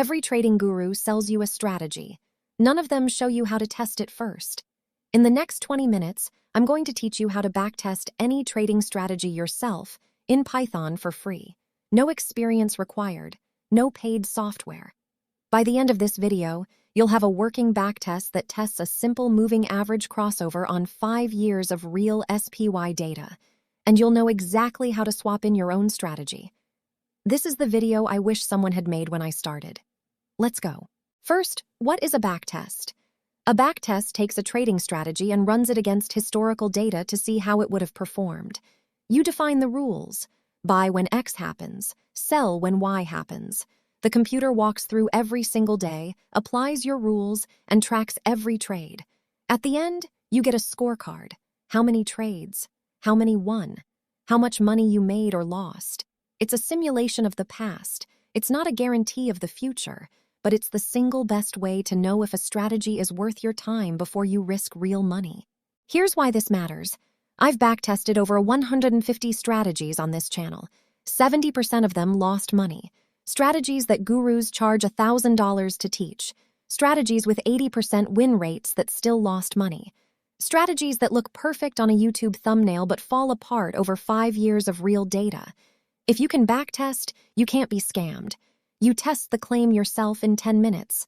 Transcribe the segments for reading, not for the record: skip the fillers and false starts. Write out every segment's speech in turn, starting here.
Every trading guru sells you a strategy. None of them show you how to test it first. In the next 20 minutes, I'm going to teach you how to backtest any trading strategy yourself in Python for free. No experience required, no paid software. By the end of this video, you'll have a working backtest that tests a simple moving average crossover on 5 years of real SPY data, and you'll know exactly how to swap in your own strategy. This is the video I wish someone had made when I started. Let's go. First, what is a backtest? A backtest takes a trading strategy and runs it against historical data to see how it would have performed. You define the rules. Buy when X happens, sell when Y happens. The computer walks through every single day, applies your rules, and tracks every trade. At the end, you get a scorecard. How many trades? How many won? How much money you made or lost? It's a simulation of the past. It's not a guarantee of the future, but it's the single best way to know if a strategy is worth your time before you risk real money. Here's why this matters. I've backtested over 150 strategies on this channel. 70% of them lost money. Strategies that gurus charge $1,000 to teach. Strategies with 80% win rates that still lost money. Strategies that look perfect on a YouTube thumbnail but fall apart over 5 years of real data. If you can backtest, you can't be scammed. You test the claim yourself in 10 minutes.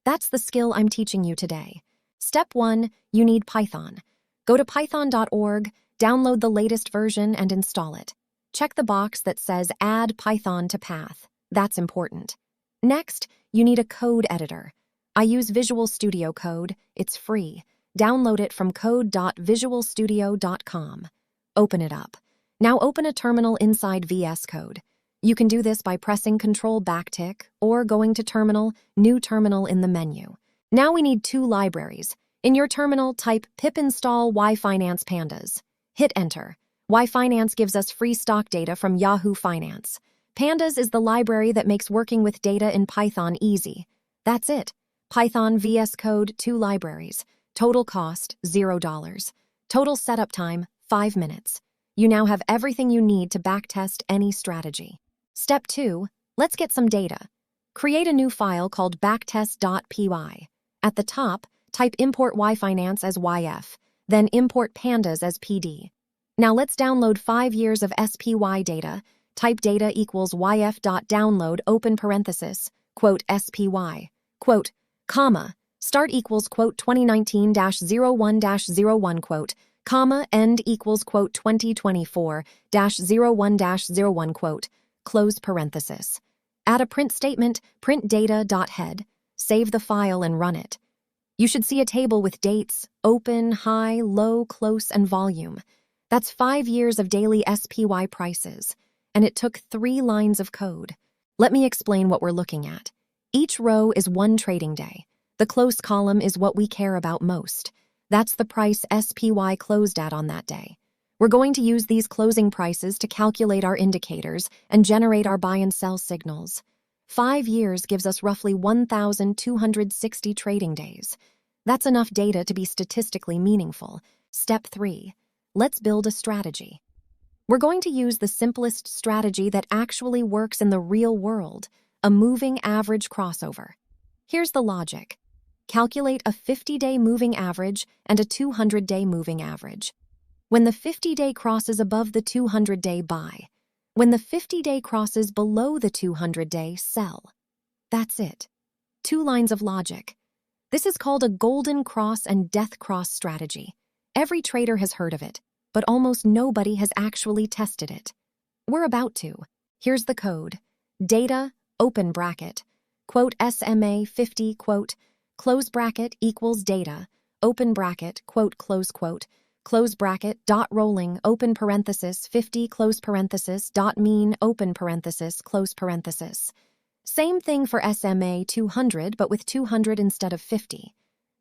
That's the skill I'm teaching you today. Step 1, you need Python. Go to python.org, download the latest version, and install it. Check the box that says Add Python to Path. That's important. Next, you need a code editor. I use Visual Studio Code. It's free. Download it from code.visualstudio.com. Open it up. Now open a terminal inside VS Code. You can do this by pressing Ctrl backtick or going to Terminal, New Terminal in the menu. Now we need 2 libraries. In your terminal, type pip install yfinance pandas. Hit Enter. yfinance gives us free stock data from Yahoo Finance. Pandas is the library that makes working with data in Python easy. That's it. Python VS Code 2 libraries. Total cost, $0. Total setup time, 5 minutes. You now have everything you need to backtest any strategy. Step 2, let's get some data. Create a new file called backtest.py. At the top, type import yfinance as YF, then import pandas as PD. Now let's download 5 years of SPY data. Type data equals yf.download open parenthesis, quote SPY, quote, comma, start equals quote 2019-01-01 quote, comma, end equals quote 2024-01-01 quote, close parenthesis. Add a print statement, print data.head, save the file and run it. You should see a table with dates, open, high, low, close, and volume. That's 5 years of daily SPY prices, and it took 3 lines of code. Let me explain what we're looking at. Each row is 1 trading day. The close column is what we care about most. That's the price SPY closed at on that day. We're going to use these closing prices to calculate our indicators and generate our buy and sell signals. 5 years gives us roughly 1,260 trading days. That's enough data to be statistically meaningful. Step 3. Let's build a strategy. We're going to use the simplest strategy that actually works in the real world, a moving average crossover. Here's the logic. Calculate a 50-day moving average and a 200-day moving average. When the 50-day crosses above the 200-day, buy. When the 50-day crosses below the 200-day, sell. That's it. 2 lines of logic. This is called a golden cross and death cross strategy. Every trader has heard of it, but almost nobody has actually tested it. We're about to. Here's the code. Data, open bracket, quote SMA 50, quote, close bracket equals data, open bracket, quote, close bracket, dot rolling, open parenthesis, 50, close parenthesis, dot mean, open parenthesis, close parenthesis. Same thing for SMA 200, but with 200 instead of 50.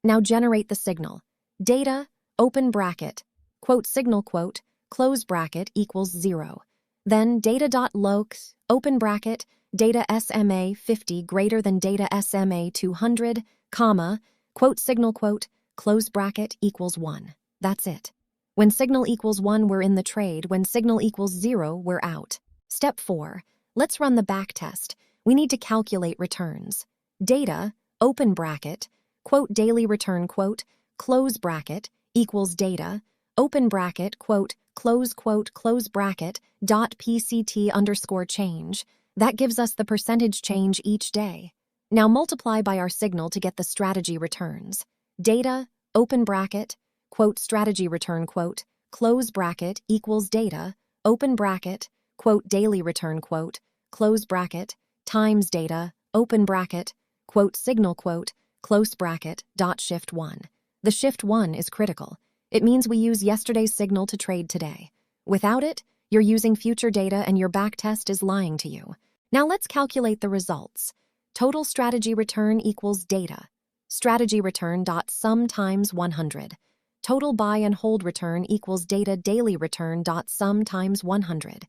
Now generate the signal. Data, open bracket, quote signal quote, close bracket equals 0. Then data.locs, open bracket, data SMA 50 greater than data SMA 200, comma, quote signal quote, close bracket equals 1. That's it. When signal equals 1, we're in the trade. When signal equals 0, we're out. Step 4. Let's run the backtest. we need to calculate returns. Data, open bracket, quote daily return quote, close bracket, equals data, open bracket, quote close bracket, dot PCT underscore change. That gives us the percentage change each day. Now multiply by our signal to get the strategy returns. Data, open bracket, quote strategy return quote, close bracket equals data, open bracket, quote daily return quote, close bracket, times data, open bracket, quote signal quote, close bracket, dot shift 1. The shift 1 is critical. It means we use yesterday's signal to trade today. Without it, you're using future data and your backtest is lying to you. Now let's calculate the results. Total strategy return equals data. Strategy return dot sum times 100. Total buy and hold return equals data daily return dot sum times 100.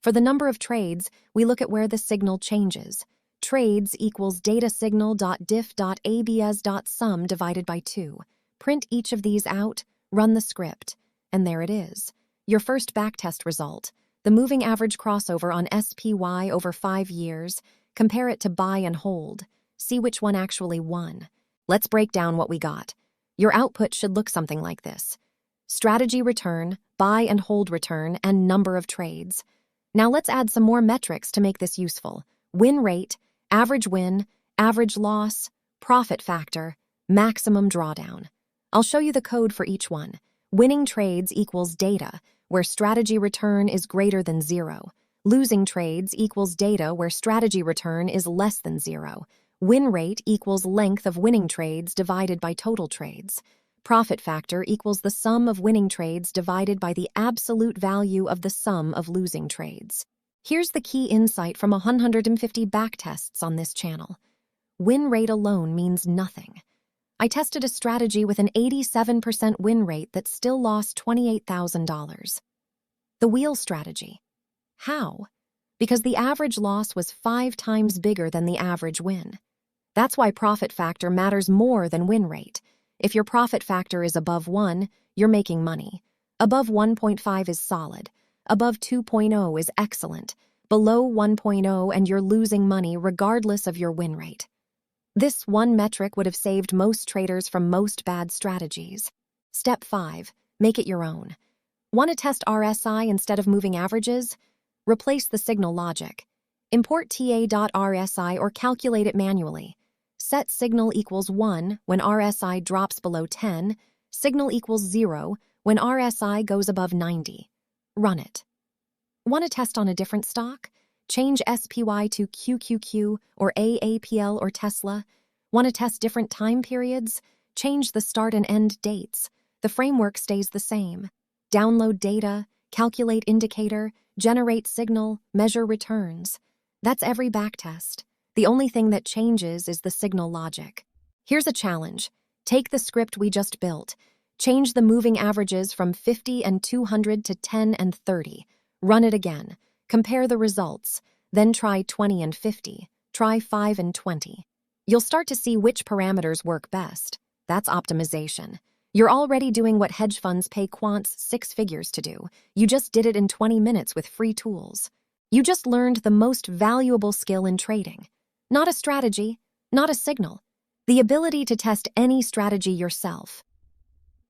For the number of trades, we look at where the signal changes. Trades equals data signal dot diff dot abs dot sum divided by 2. Print each of these out, run the script, and there it is. Your first backtest result, the moving average crossover on SPY over 5 years. Compare it to buy and hold. See which one actually won. Let's break down what we got. Your output should look something like this. Strategy return, buy and hold return, and number of trades. Now let's add some more metrics to make this useful. Win rate, average win, average loss, profit factor, maximum drawdown. I'll show you the code for each one. Winning trades equals data, where strategy return is greater than 0. Losing trades equals data, where strategy return is less than 0. Win rate equals length of winning trades divided by total trades. Profit factor equals the sum of winning trades divided by the absolute value of the sum of losing trades. Here's the key insight from 150 backtests on this channel. Win rate alone means nothing. I tested a strategy with an 87% win rate that still lost $28,000. The wheel strategy. How? Because the average loss was 5 times bigger than the average win. That's why profit factor matters more than win rate. If your profit factor is above 1, you're making money. Above 1.5 is solid. Above 2.0 is excellent. Below 1.0 and you're losing money regardless of your win rate. This one metric would have saved most traders from most bad strategies. Step 5. Make it your own. Want to test RSI instead of moving averages? Replace the signal logic. Import ta.rsi or calculate it manually. Set signal equals 1 when RSI drops below 10, signal equals 0 when RSI goes above 90. Run it. Want to test on a different stock? Change SPY to QQQ or AAPL or Tesla. Want to test different time periods? Change the start and end dates. The framework stays the same. Download data, calculate indicator, generate signal, measure returns. That's every backtest. The only thing that changes is the signal logic. Here's a challenge. Take the script we just built. Change the moving averages from 50 and 200 to 10 and 30. Run it again. Compare the results. Then try 20 and 50. Try 5 and 20. You'll start to see which parameters work best. That's optimization. You're already doing what hedge funds pay quants 6 figures to do. You just did it in 20 minutes with free tools. You just learned the most valuable skill in trading. Not a strategy, not a signal. The ability to test any strategy yourself.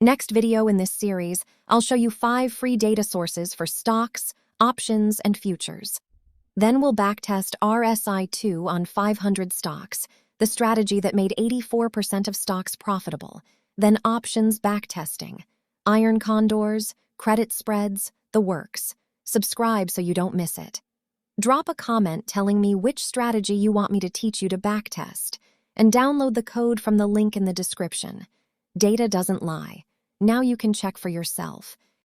Next video in this series, I'll show you 5 free data sources for stocks, options, and futures. Then we'll backtest RSI2 on 500 stocks, the strategy that made 84% of stocks profitable. Then options backtesting, iron condors, credit spreads, the works. Subscribe so you don't miss it. Drop a comment telling me which strategy you want me to teach you to backtest, and download the code from the link in the description. Data doesn't lie. Now you can check for yourself.